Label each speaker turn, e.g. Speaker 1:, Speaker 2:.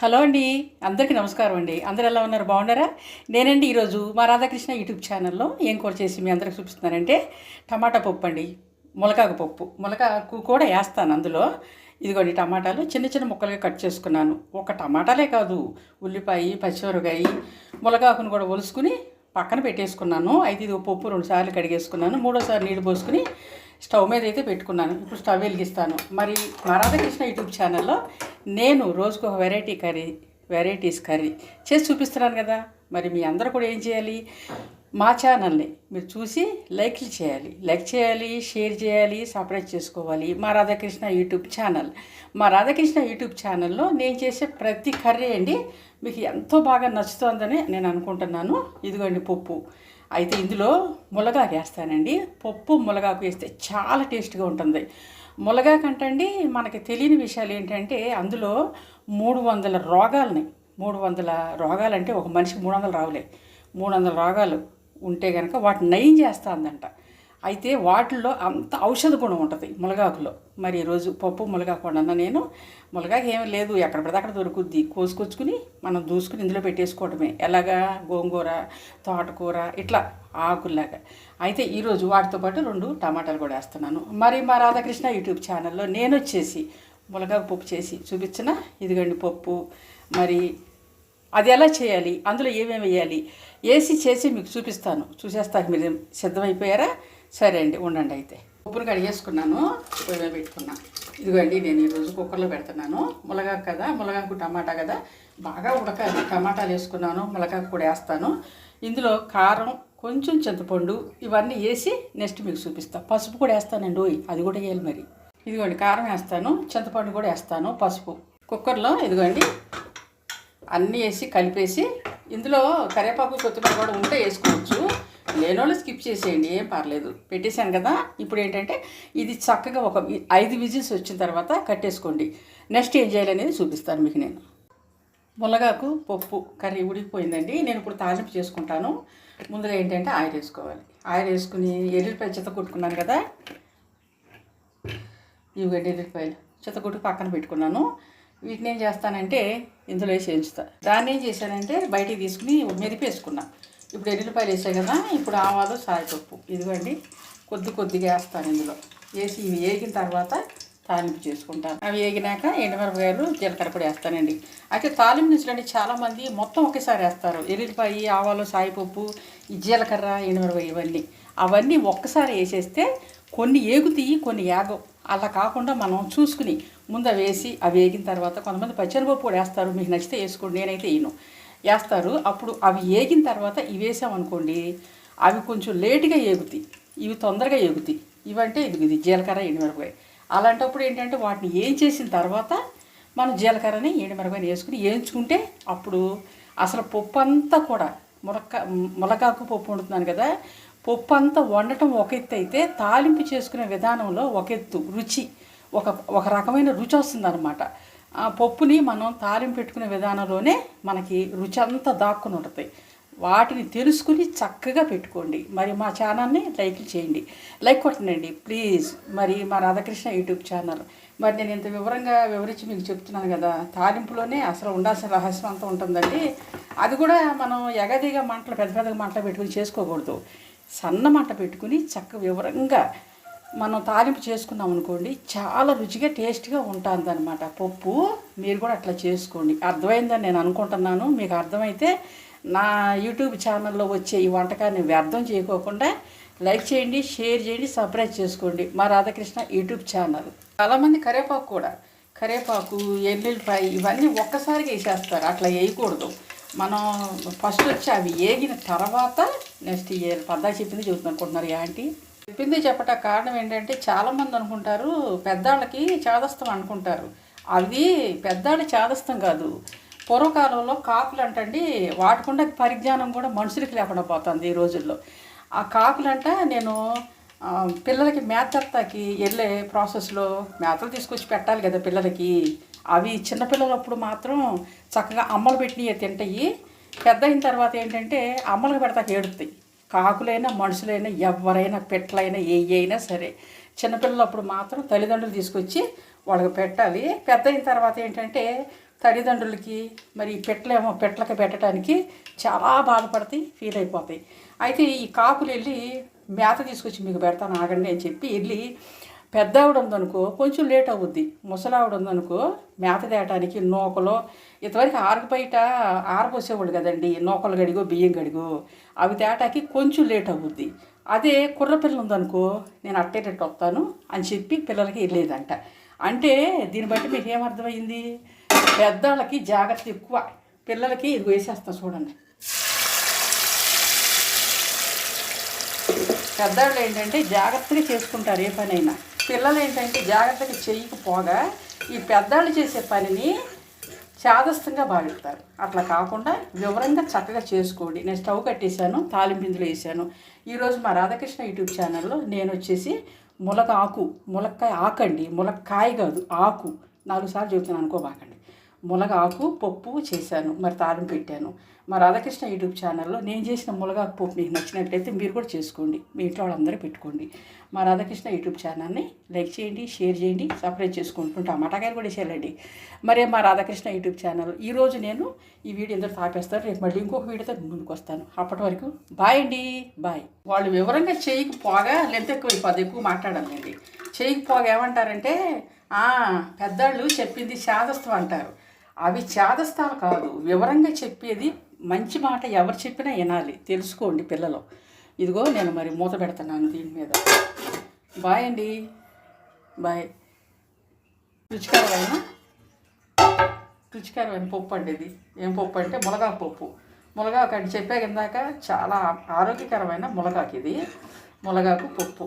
Speaker 1: Hello అండి, అందరికీ నమస్కారం అండి. అందరు ఎలా ఉన్నారు? బాగున్నారా? నేనండి ఈరోజు మా రాధాకృష్ణ యూట్యూబ్ ఛానల్లో ఏం కూర చేసి మీ అందరికి చూపిస్తున్నానంటే టమాటా పప్పు అండి. ములగాకు పప్పు, ములగాకు కూడా వేస్తాను అందులో. ఇదిగోండి టమాటాలు చిన్న చిన్న ముక్కలుగా కట్ చేసుకున్నాను. ఒక టమాటాలే కాదు, ఉల్లిపాయ, పచ్చిమిరపకాయ, ములగాకును కూడా ఒలుసుకుని పక్కన పెట్టేసుకున్నాను. అయితే ఇది పప్పు 2 సార్లు కడిగేసుకున్నాను. మూడోసారి నీళ్ళు పోసుకుని స్టవ్ మీద అయితే పెట్టుకున్నాను. ఇప్పుడు స్టవ్ వెలిగిస్తాను. మరి మా రాధాకృష్ణ యూట్యూబ్ ఛానల్లో నేను రోజుకు ఒక వెరైటీస్ కర్రీ చేసి చూపిస్తున్నాను కదా. మరి మీ అందరూ కూడా ఏం చేయాలి? మా ఛానల్ని మీరు చూసి లైక్ చేయాలి, షేర్ చేయాలి, సబ్స్క్రైబ్ చేసుకోవాలి. మా రాధాకృష్ణ యూట్యూబ్ ఛానల్లో నేను చేసే ప్రతి కర్రీ అండి మీకు ఎంతో బాగా నచ్చుతుందని నేను అనుకుంటున్నాను. ఇదిగోండి పప్పు. అయితే ఇందులో ములగాకు వేస్తానండి. పప్పు ములగాకు వేస్తే చాలా టేస్ట్గా ఉంటుంది. ములగాకు అంటండి మనకి తెలియని విషయాలు ఏంటంటే అందులో 300 రోగాలని 300 రోగాలంటే ఒక మనిషికి 300 రావులే. 300 రోగాలు ఉంటే కనుక వాటిని నయం చేస్తుందంట. అయితే వాటిల్లో అంత ఔషధ గుణం ఉంటుంది ములగాకులో. మరి ఈరోజు పప్పు ములగాకు వండన్నా నేను. ములగాకు ఏమీ లేదు, ఎక్కడ పడితే అక్కడ దొరుకుద్ది. కోసుకొచ్చుకుని మనం దూసుకుని ఇందులో పెట్టేసుకోవడమే. ఎలాగా గోంగూర, తోటకూర ఇట్లా ఆకుల్లాగా. అయితే ఈరోజు వాటితో పాటు 2 టమాటాలు కూడా వేస్తున్నాను. మరి మా రాధాకృష్ణ యూట్యూబ్ ఛానల్లో నేను వచ్చేసి ములగాకు పప్పు చేసి చూపించిన. ఇదిగోండి పప్పు. మరి అది ఎలా చేయాలి, అందులో ఏమేమి వేయాలి చేసి మీకు చూపిస్తాను. చూసేస్తాను. మీరు సిద్ధమైపోయారా? సరే అండి, ఉండండి. అయితే పప్పును కడిగేసుకున్నాను, పొయ్యి మీద పెట్టుకున్నాను. ఇదిగోండి నేను ఈరోజు కుక్కర్లో పెడుతున్నాను. ములగాకు కదా, ములగాకు టమాటా కదా, బాగా ఉడకాలి. టమాటాలు వేసుకున్నాను, ములగాకు కూడా వేస్తాను. ఇందులో కారం, కొంచెం చింతపండు ఇవన్నీ వేసి నెక్స్ట్ మీకు చూపిస్తాను. పసుపు కూడా వేస్తానండి, అది కూడా వేయాలి. మరి ఇదిగోండి కారం వేస్తాను, చింతపండు కూడా వేస్తాను, పసుపు. కుక్కర్లో ఇదిగోండి అన్నీ వేసి కలిపేసి ఇందులో కరివేపాకు, కొత్తిమీర కూడా ఉంటే వేసుకోవచ్చు. లేనోళ్ళు స్కిప్ చేసేయండి, ఏం పర్లేదు. పెట్టేశాను కదా. ఇప్పుడు ఏంటంటే ఇది చక్కగా ఒక 5 విజిల్స్ వచ్చిన తర్వాత కట్టేసుకోండి. నెక్స్ట్ ఏం చేయాలనేది చూపిస్తాను మీకు నేను. ములగాకు పప్పు కర్రీ ఉడికిపోయిందండి. నేను ఇప్పుడు తాలింపు చేసుకుంటాను. ముందుగా ఏంటంటే ఆయిల్ వేసుకోవాలి. ఆయిల్ వేసుకుని ఎల్లుల్లిపాయలు చితకొట్టుకున్నాను కదా, ఇవిగండి ఎల్లుల్లిపాయలు చితకొట్టుకు పక్కన పెట్టుకున్నాను. వీటిని ఏం చేస్తానంటే ఇందులో వేసి వేయించుతాను. దాన్ని ఏం చేశానంటే బయటికి తీసుకుని మెదిపేసుకున్నా. ఇప్పుడు ఎల్లుల్లిపాయలు వేసాయి కదా, ఇప్పుడు ఆవాలు, సాయపప్పు ఇదిగోండి కొద్దిగా వేస్తాను. ఇందులో వేసి ఇవి వేగిన తర్వాత తాలింపు చేసుకుంటాను. అవి వేగినాక ఎండుమిరపకాయలు, జీలకర్ర కూడా వేస్తానండి. అయితే తాలింపు నుంచులండి చాలామంది మొత్తం ఒకేసారి వేస్తారు. ఎల్లుల్లిపాయ, ఆవాలు, సాయపప్పు, ఈ జీలకర్ర, ఎండుమిరపకాయ అవన్నీ ఒక్కసారి వేసేస్తే కొన్ని ఏగుతాయి, కొన్ని ఏగవు. అలా కాకుండా మనం చూసుకుని ముందు వేసి అవి వేగిన తర్వాత కొంతమంది పచ్చనిపప్పు కూడా వేస్తారు. మీకు నచ్చితే వేసుకోండి, నేనైతే వేస్తారు. అప్పుడు అవి వేగిన తర్వాత ఇవి వేసామనుకోండి, అవి కొంచెం లేటుగా ఏగుతాయి, ఇవి తొందరగా ఏగుతాయి. ఇవంటే ఇది జీలకర్ర, ఎండుమిరపకాయ. అలాంటప్పుడు ఏంటంటే వాటిని ఏం చేసిన తర్వాత మనం జీలకర్రని, ఎండుమిరపకాయని వేసుకుని వేయించుకుంటే అప్పుడు అసలు పప్పు అంతా కూడా ములగాకు పప్పు వండుతున్నాను కదా, పప్పు అంతా వండటం ఒక ఎత్తు అయితే తాలింపు చేసుకునే విధానంలో ఒక ఎత్తు రుచి, ఒక రకమైన రుచి వస్తుందన్నమాట. ఆ పప్పుని మనం తాలింపు పెట్టుకునే విధానంలోనే మనకి రుచి అంతా దాక్కుని ఉంటుంది. వాటిని తెలుసుకుని చక్కగా పెట్టుకోండి. మరి మా ఛానల్ని లైక్ చేయండి, లైక్ కొట్టండి ప్లీజ్. మరి మా రాధాకృష్ణ యూట్యూబ్ ఛానల్ మరి నేను ఇంత వివరించి మీకు చెప్తున్నాను కదా, తాలింపులోనే అసలు ఉండాల్సిన రహస్యం అంతా ఉంటుందండి. అది కూడా మనం ఎగదిగా పెద్ద మంటలు పెట్టుకుని చేసుకోకూడదు. సన్న మంట పెట్టుకుని చక్కగా వివరంగా మనం తాలింపు చేసుకున్నాం అనుకోండి, చాలా రుచిగా టేస్ట్గా ఉంటుందన్నమాట పప్పు. మీరు కూడా అట్లా చేసుకోండి. అర్థమైందని నేను అనుకుంటున్నాను. మీకు అర్థమైతే నా యూట్యూబ్ ఛానల్లో వచ్చే ఈ వంటకాన్ని వ్యర్థం చేయకోకుండా లైక్ చేయండి, షేర్ చేయండి, సబ్స్క్రైబ్ చేసుకోండి మా రాధాకృష్ణ యూట్యూబ్ ఛానల్. చాలామంది కరివేపాకు, ఎల్లుల్లిపాయ ఇవన్నీ ఒక్కసారిగా వేసేస్తారు. అట్లా వేయకూడదు. మనం ఫస్ట్ వచ్చి అవి వేగిన తర్వాత నెక్స్ట్ పద్దా చెప్పింది చెబుతున్నారు ఆంటీ. చెప్పింది చెప్పట కారణం ఏంటంటే చాలామంది అనుకుంటారు పెద్దాళ్ళకి చాదస్తం అనుకుంటారు. అది పెద్దాళ్ళ చాదస్తం కాదు. పూర్వకాలంలో కాకులు అంటండి వాటికుండా పరిజ్ఞానం కూడా మనుషులకి లేకుండా పోతుంది ఈ రోజుల్లో. ఆ కాకులంట నేను పిల్లలకి మేతకి వెళ్ళే ప్రాసెస్లో మేతలు తీసుకొచ్చి పెట్టాలి కదా పిల్లలకి. అవి చిన్నపిల్లలప్పుడు మాత్రం చక్కగా అమ్మలు పెట్టినవి తింటాయి. పెద్ద అయిన తర్వాత ఏంటంటే అమ్మలకు పెడతాకి ఏడుతాయి. కాకులైనా, మనుషులైనా, ఎవరైనా, పెట్లైనా, అయినా సరే చిన్నపిల్లలప్పుడు మాత్రం తల్లిదండ్రులు తీసుకొచ్చి వాళ్ళకి పెట్టాలి. పెద్ద అయిన తర్వాత ఏంటంటే తల్లిదండ్రులకి మరి పెట్టలేమో పెట్టలకి పెట్టడానికి చాలా బాధపడతాయి, ఫీల్ అయిపోతాయి. అయితే ఈ కాకులు వెళ్ళి మేత తీసుకొచ్చి మీకు పెడతాను ఆగండి అని చెప్పి వెళ్ళి పెద్ద ఆవిడ ఉందనుకో కొంచెం లేట్ అవుద్ది, ముసలావిడ ఉందనుకో మేత తేయటానికి నూకలో ఇంతవరకు ఆరుకు బయట ఆరపోసేవాళ్ళు కదండి, నూకలు గడిగో బియ్యం గడిగో అవి తేటాకి కొంచెం లేట్ అవుద్ది. అదే కుర్రపిల్ల ఉందనుకో నేను అట్టేటట్టు వస్తాను అని చెప్పి పిల్లలకి వెళ్ళేదంట. అంటే దీన్ని బట్టి మీకు ఏమర్థమైంది, పెద్దవాళ్ళకి జాగ్రత్త ఎక్కువ, పిల్లలకి ఇది వేసేస్తాం చూడండి. పెద్దవాళ్ళు ఏంటంటే జాగ్రత్తగా చేసుకుంటారు ఏ పనైనా, పిల్లలు ఏంటంటే జాగ్రత్తగా చేయకపోగా ఈ పెద్దవాళ్ళు చేసే పనిని చాదస్తంగా భావిస్తారు. అట్లా కాకుండా వివరంగా చక్కగా చేసుకోండి. నేను స్టవ్ కట్టేశాను, తాలింపిందులో వేసాను. ఈరోజు మా రాధాకృష్ణ యూట్యూబ్ ఛానల్లో నేను వచ్చేసి ములక్కాయ ఆకండి, ములక్కాయ కాదు ఆకు, 4 సార్లు చెబుతున్నాను అనుకోబాకండి. మునగాకు పప్పు చేశాను, మరి తాలింపు పెట్టాను. మా రాధాకృష్ణ యూట్యూబ్ ఛానల్లో నేను చేసిన మునగాకు పప్పు మీకు నచ్చినట్లయితే మీరు కూడా చేసుకోండి, మీ ఇంట్లో వాళ్ళందరూ పెట్టుకోండి. మా రాధాకృష్ణ యూట్యూబ్ ఛానల్ని లైక్ చేయండి, షేర్ చేయండి, సబ్స్క్రైబ్ చేసుకుంటూ టమాటాకాయలు కూడా చేయాలండి. మరే మా రాధాకృష్ణ యూట్యూబ్ ఛానల్ ఈరోజు నేను ఈ వీడియో ఎందుకు తాపేస్తాను, రేపు మళ్ళీ ఇంకొక వీడియోతో ముందుకు వస్తాను. అప్పటి వరకు బాయ్ అండి, బాయ్. వాళ్ళు వివరంగా చేయకపోగా లెంత్ ఎక్కువ మాట్లాడాలండి. చేయకపోగా ఏమంటారంటే పెద్దవాళ్ళు చెప్పింది చాదస్తం అంటారు. అవి చాదస్తాలు కాదు, వివరంగా చెప్పేది మంచి మాట ఎవరు చెప్పినా వినాలి, తెలుసుకోండి పిల్లలు. ఇదిగో నేను మరి మూత పెడుతున్నాను దీని మీద. బాయ్ అండి, బాయ్. రుచికరమైన పప్పు అండి ఇది. ఏం పప్పు అంటే మునగాకు పప్పు. మునగాకు అంటే చెప్పాక ఇందాక చాలా ఆరోగ్యకరమైన మునగాకు ఇది, మునగాకు పప్పు.